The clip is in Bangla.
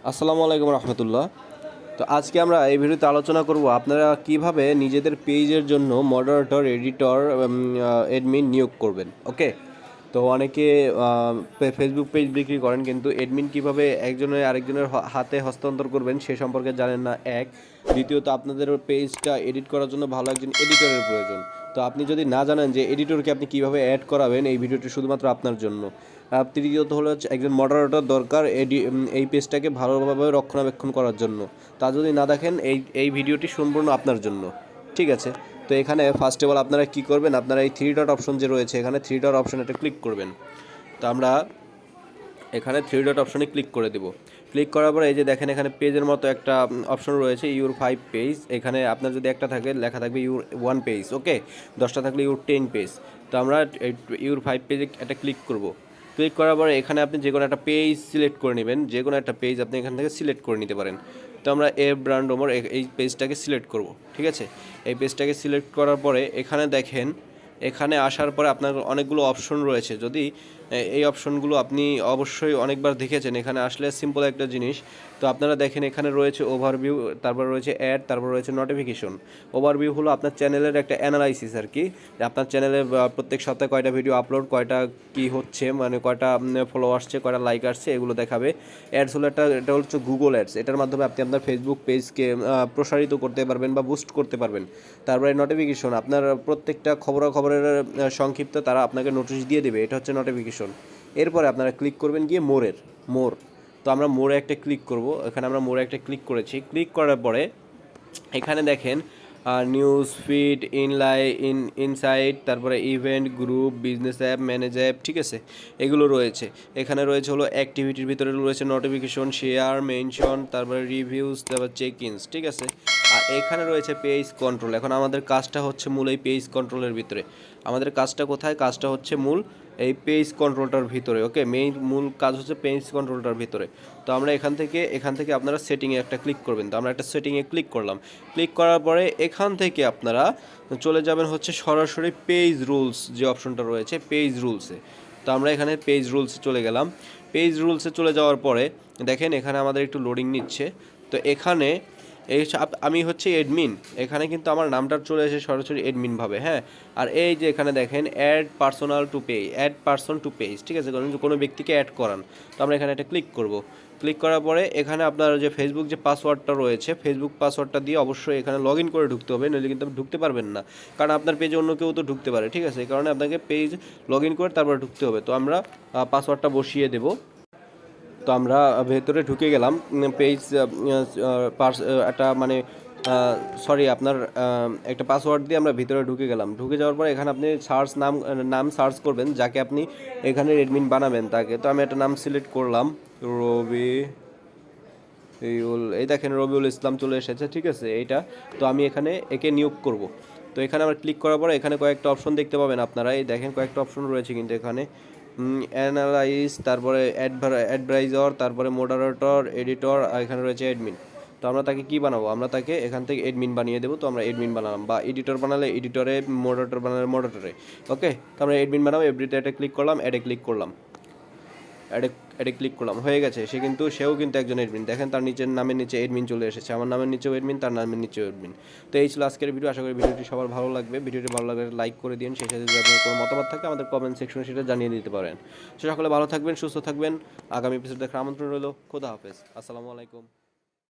আসসালামু আলাইকুম রহমতুল্লাহ। তো আজকে আমরা এই ভিডিওতে আলোচনা করব আপনারা কিভাবে নিজেদের পেজের জন্য মডারেটর, এডিটর, অ্যাডমিন নিয়োগ করবেন। ওকে, তো অনেকে ফেসবুক পেজ বিক্রি করেন, কিন্তু অ্যাডমিন কিভাবে একজনের আরেকজনের হাতে হস্তান্তর করবেন সে সম্পর্কে জানেন না। এক, দ্বিতীয়ত আপনাদের পেজটা এডিট করার জন্য ভালো একজন এডিটরের প্রয়োজন। তো আপনি যদি না জানেন যে এডিটরকে আপনি কিভাবে অ্যাড করাবেন, এই ভিডিওটি শুধুমাত্র আপনার জন্য। তৃতীয়ত হলো একজন মডারেটর দরকার এই পেজটাকে ভালোভাবে রক্ষণাবেক্ষণ করার জন্য। তা যদি না দেখেন, এই ভিডিওটি সম্পূর্ণ আপনার জন্য। ঠিক আছে, তো এখানে ফার্স্ট অফ অল আপনারা কী করবেন, আপনারা এই থ্রি ডট অপশন যে রয়েছে এখানে থ্রি ডট অপশন এটা ক্লিক করবেন। তো আমরা এখানে থ্রি ডট অপশনে ক্লিক করে দেব। ক্লিক করার পরে এই যে দেখেন এখানে পেজের মতো একটা অপশন রয়েছে, ইউর 5 পেজ। এখানে আপনার যদি একটা থাকে লেখা থাকবে ইউর 1 পেজ। ওকে, 10টা থাকলে ইউর 10 পেজ। তো আমরা ইউর 5 পেজে একটা ক্লিক করব। ক্লিক করার পরে এখানে আপনি যে কোনো একটা পেজ সিলেক্ট করে নেবেন, যে কোনো একটা পেজ আপনি এখান থেকে সিলেক্ট করে নিতে পারেন। তো আমরা ব্র্যান্ড ওমর এই পেজটাকে সিলেক্ট করব। ঠিক আছে, এই পেজটাকে সিলেক্ট করার পরে এখানে দেখেন, এখানে আসার পরে আপনার অনেকগুলো অপশন রয়েছে। যদি এই অপশনগুলো আপনি অবশ্যই অনেকবার দেখেছেন, এখানে আসলে সিম্পল একটা জিনিস। তো আপনারা দেখেন এখানে রয়েছে ওভারভিউ, তারপর রয়েছে অ্যাড, তারপর রয়েছে নোটিফিকেশন। ওভারভিউ হলো আপনার চ্যানেলের একটা অ্যানালাইসিস আর কি, আপনার চ্যানেলে প্রত্যেক সপ্তাহে কয়টা ভিডিও আপলোড, কয়টা কি হচ্ছে, মানে কয়টা ফলো আসছে, কয়টা লাইক আসছে, এগুলো দেখাবে। অ্যাডস হলো এটা হচ্ছে গুগল অ্যাডস, এটার মাধ্যমে আপনি আপনার ফেসবুক পেজকে প্রসারিত করতে পারবেন বা বুস্ট করতে পারবেন। তারপরে নোটিফিকেশন, আপনার প্রত্যেকটা খবরের সংক্ষিপ্ত তারা আপনাকে নোটিশ দিয়ে দেবে, এটা হচ্ছে নোটিফিকেশন। এরপরে আপনারা ক্লিক করবেন গিয়ে মোর। তো আমরা মোড়ে একটা ক্লিক করব। এখানে আমরা মোড়ে একটা ক্লিক করেছি। ক্লিক করার পরে এখানে দেখেন নিউজ ফিড, ইনসাইট, তারপরে event, group, business app, manage app. ঠিক আছে, এগুলো রয়েছে। এখানে রয়েছে হলো অ্যাক্টিভিটির ভিতরে রয়েছে নোটিফিকেশন, শেয়ার, মেনশন, তারপরে রিভিউজ, তারপর চেক ইনস। ঠিক আছে, আর এখানে রয়েছে পেজ কন্ট্রোল। এখন আমাদের কাজটা হচ্ছে মূল এই পেজ কন্ট্রোলের ভিতরে। আমাদের কাজটা কোথায়? কাজটা হচ্ছে মূল এই পেজ কন্ট্রোলটার ভিতরে। ওকে, মূল কাজ হচ্ছে পেজ কন্ট্রোলটার ভিতরে। তো আমরা এখান থেকে আপনারা সেটিংয়ে একটা ক্লিক করবেন। তো আমরা একটা সেটিংয়ে ক্লিক করলাম। ক্লিক করার পরে এখান থেকে আপনারা চলে যাবেন হচ্ছে সরাসরি পেজ রুলস, যে অপশনটা রয়েছে পেজ রুলসে। তো আমরা এখানে পেজ রুলসে চলে গেলাম। পেজ রুলসে চলে যাওয়ার পরে দেখেন এখানে আমাদের একটু লোডিং নিচ্ছে। তো এখানে আমি হচ্ছে অ্যাডমিন, এখানে কিন্তু আমার নামটা চলে এসে সরাসরি অ্যাডমিন ভাবে। হ্যাঁ, আর এই যে এখানে দেখেন অ্যাড পার্সন টু পেজ। ঠিক আছে, কোনো ব্যক্তিকে অ্যাড করান। তো আমরা এখানে একটা ক্লিক করব। ক্লিক করার পরে এখানে আপনার যে ফেসবুক যে পাসওয়ার্ডটা রয়েছে, ফেসবুক পাসওয়ার্ডটা দিয়ে অবশ্যই এখানে লগ ইন করে ঢুকতে হবে, নইলে কিন্তু আপনি ঢুকতে পারবেন না, কারণ আপনার পেজে অন্য কেউ তো ঢুকতে পারে। ঠিক আছে, এই কারণে আপনাকে পেজ লগ ইন করে তারপরে ঢুকতে হবে। তো আমরা পাসওয়ার্ডটা বসিয়ে দেবো। তো আমরা ভেতরে ঢুকে গেলাম। পেজ একটা মানে সরি আপনার একটা পাসওয়ার্ড দিয়ে আমরা ভিতরে ঢুকে গেলাম। ঢুকে যাওয়ার পর এখানে আপনি নাম সার্চ করবেন, যাকে আপনি এখানে অ্যাডমিন বানাবেন তাকে। তো আমি একটা নাম সিলেক্ট করলাম, এই দেখেন রবিউল ইসলাম চলে এসেছে। ঠিক আছে, এইটা। তো আমি এখানে একে নিয়োগ করব। তো এখানে আমরা ক্লিক করার পরে এখানে কয়েকটা অপশন দেখতে পাবেন আপনারা। এই দেখেন কয়েকটা অপশন রয়েছে কিন্তু এখানে অ্যানালাইজ, তারপরে অ্যাডভাইজর, তারপরে মডারেটর, এডিটর, আর এখানে রয়েছে অ্যাডমিন। তো আমরা তাকে কি বানাবো? আমরা তাকে এখান থেকে অ্যাডমিন বানিয়ে দেবো। তো আমরা অ্যাডমিন বানালাম, বা এডিটর বানালে এডিটরে, মডারেটর বানালে মডারেটরে। ওকে, তো আমরা অ্যাডমিন বানাবো। এভরিতে একটা ক্লিক করলাম, অ্যাডে ক্লিক করলাম, অ্যাডে ক্লিক করলাম, হয়ে গেছে। সেও কিন্তু একজন অ্যাডমিন। দেখেন তার নামের নিচে অ্যাডমিন চলে এসেছে, আমার নামের নিচেও অ্যাডমিন, তার নামের নিচেও অ্যাডমিন। তো এই ছিল আজকের ভিডিও। আশা করি ভিডিওটি সবার ভালো লাগবে। ভিডিওটি ভালো লাগলে লাইক করে দিন। সেই সাথে যদি আপনার কোনো মতামত থাকে আমাদের কমেন্ট সেকশনে সেটা জানিয়ে দিতে পারেন। সকলে ভালো থাকবেন, সুস্থ থাকবেন। আগামী এপিসোড দেখার আমন্ত্রণ রইল। খোদা হাফেজ, আসসালামু আলাইকুম।